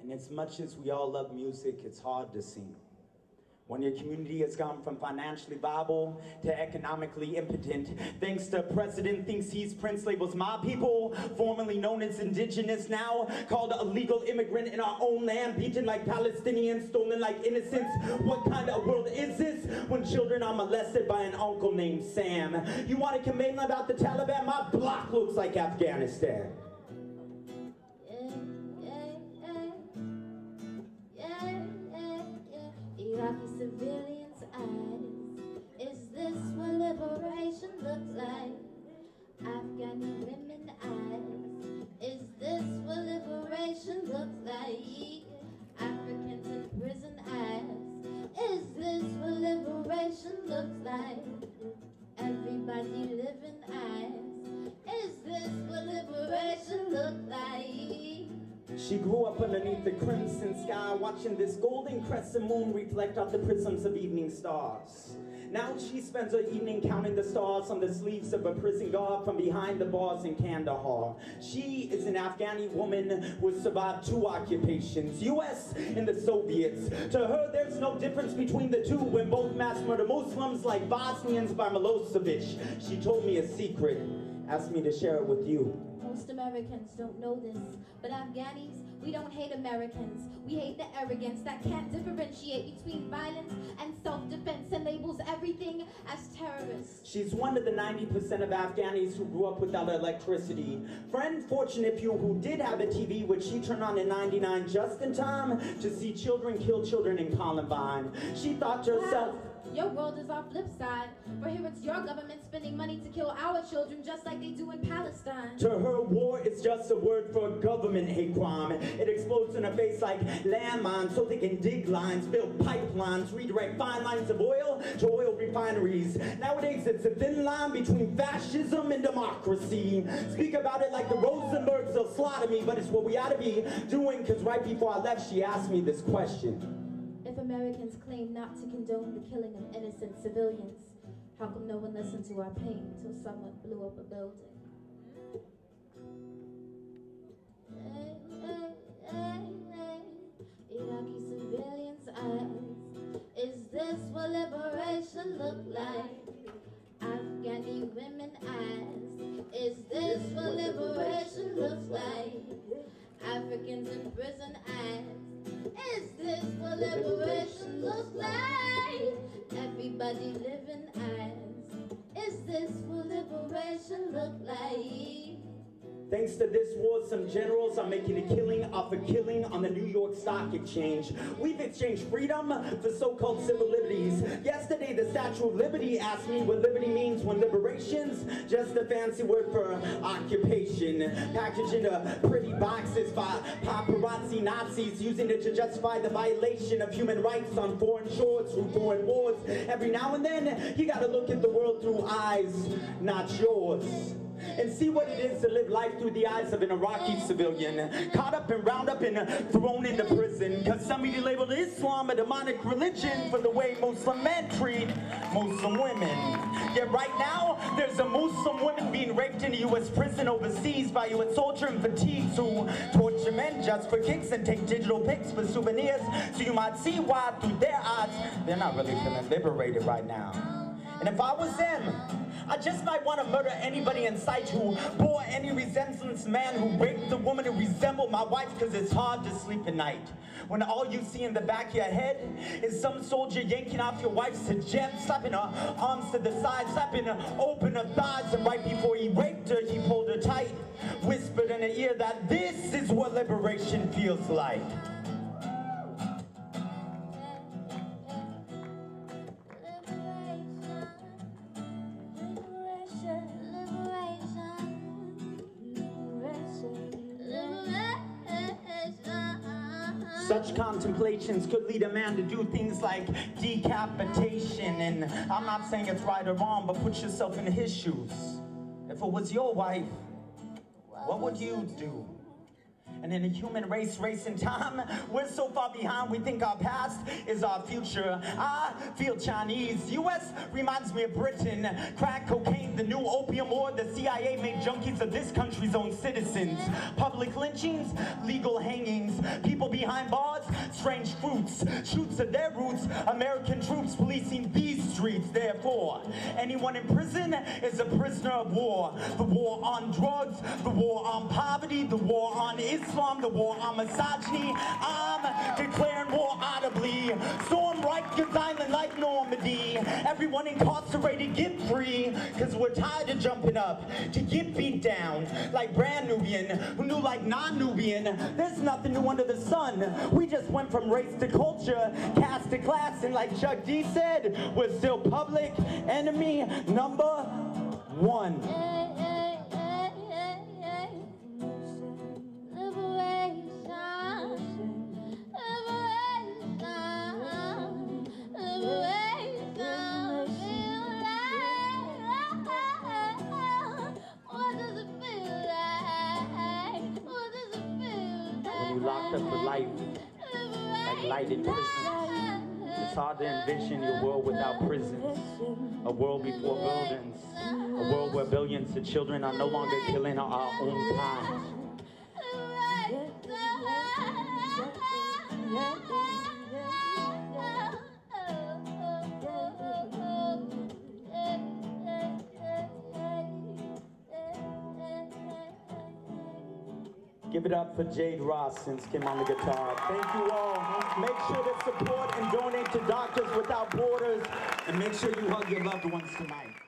And as much as we all love music, it's hard to sing. When your community has gone from financially viable to economically impotent, thanks to a president thinks he's Prince, labels my people, formerly known as indigenous, now called a legal immigrant in our own land, beaten like Palestinians, stolen like innocents. What kind of world is this when children are molested by an uncle named Sam? You want to complain about the Taliban? My block looks like Afghanistan. Iraqi civilians' eyes. Is this what liberation looks like? Afghani women eyes. Is this what liberation looks like? Africans in prison eyes. Is this what liberation looks like? Everybody living eyes. Is this what liberation looks like? She grew up underneath the crimson sky, watching this golden crescent moon reflect off the prisms of evening stars. Now she spends her evening counting the stars on the sleeves of a prison guard from behind the bars in Kandahar. She is an Afghani woman who has survived 2 occupations, US and the Soviets. To her, there's no difference between the two when both mass murder Muslims like Bosnians by Milosevic. She told me a secret, asked me to share it with you. Most Americans don't know this, but Afghanis, we don't hate Americans. We hate the arrogance that can't differentiate between violence and self-defense and labels everything as terrorists. She's one of the 90% of Afghanis who grew up without electricity. For unfortunate few who did have a TV, which she turned on in '99 just in time to see children kill children in Columbine. She thought to herself, your world is our flip side. For here it's your government spending money to kill our children just like they do in Palestine. To her, war is just a word for a government hate crime. It explodes in her face like landmines so they can dig lines, build pipelines, redirect fine lines of oil to oil refineries. Nowadays it's a thin line between fascism and democracy. Speak about it like the Rosenbergs, they'll slaughter me, but it's what we ought to be doing, because right before I left she asked me this question. If Americans claim not to condone the killing of innocent civilians, how come no one listened to our pain until someone blew up a building? Iraqi civilians' eyes. Is this what liberation look like? Afghani women eyes. Is this what liberation looks like? Africans in prison eyes. Is this what liberation looks like? Everybody living eyes. Is this what liberation look like? Thanks to this war, some generals are making a killing off a killing on the New York Stock Exchange. We've exchanged freedom for so-called civil liberties. Yesterday, the Statue of Liberty asked me what liberty means when liberation's just a fancy word for occupation. Packaged into pretty boxes by paparazzi Nazis, using it to justify the violation of human rights on foreign shores through foreign wars. Every now and then, you gotta look at the world through eyes, not yours, and see what it is to live life through the eyes of an Iraqi civilian, caught up and round up and thrown into prison, because somebody labeled Islam a demonic religion for the way Muslim men treat Muslim women. Yet right now, there's a Muslim woman being raped in a US prison overseas by US soldier in fatigues who torture men just for kicks and take digital pics for souvenirs, so you might see why through their eyes, they're not really feeling liberated right now. And if I was them, I just might want to murder anybody in sight who bore any resemblance man who raped the woman who resembled my wife, because it's hard to sleep at night when all you see in the back of your head is some soldier yanking off your wife's hijab, slapping her arms to the side, slapping her open her thighs, and right before he raped her, he pulled her tight, whispered in her ear that this is what liberation feels like. Such contemplations could lead a man to do things like decapitation, and I'm not saying it's right or wrong, but put yourself in his shoes. If it was your wife, what would you do? And in a human race in time, we're so far behind we think our past is our future. I feel Chinese. US reminds me of Britain. Crack cocaine, the new opium war. The CIA made junkies of this country's own citizens. Public lynchings, legal hangings. People being behind bars, strange fruits, shoots of their roots, American troops policing these streets. Therefore, anyone in prison is a prisoner of war. The war on drugs, the war on poverty, the war on Islam, the war on misogyny. I'm declaring war audibly. Storm Rikers Island like Normandy. Everyone incarcerated get free, cause we're tired of jumping up to get beat down like brand Nubian who knew like non-Nubian. There's nothing new under the sun. We just went from race to culture, caste to class, and like Chuck D said, we're still public enemy number one. Locked up for life at lighted prisons. It's hard to envision your world without prisons. A world before buildings. A world where billions of children are no longer killing our own kind. Give it up for Jade Ross since Kim on the guitar. Thank you all. Make sure to support and donate to Doctors Without Borders. And make sure you hug your loved ones tonight.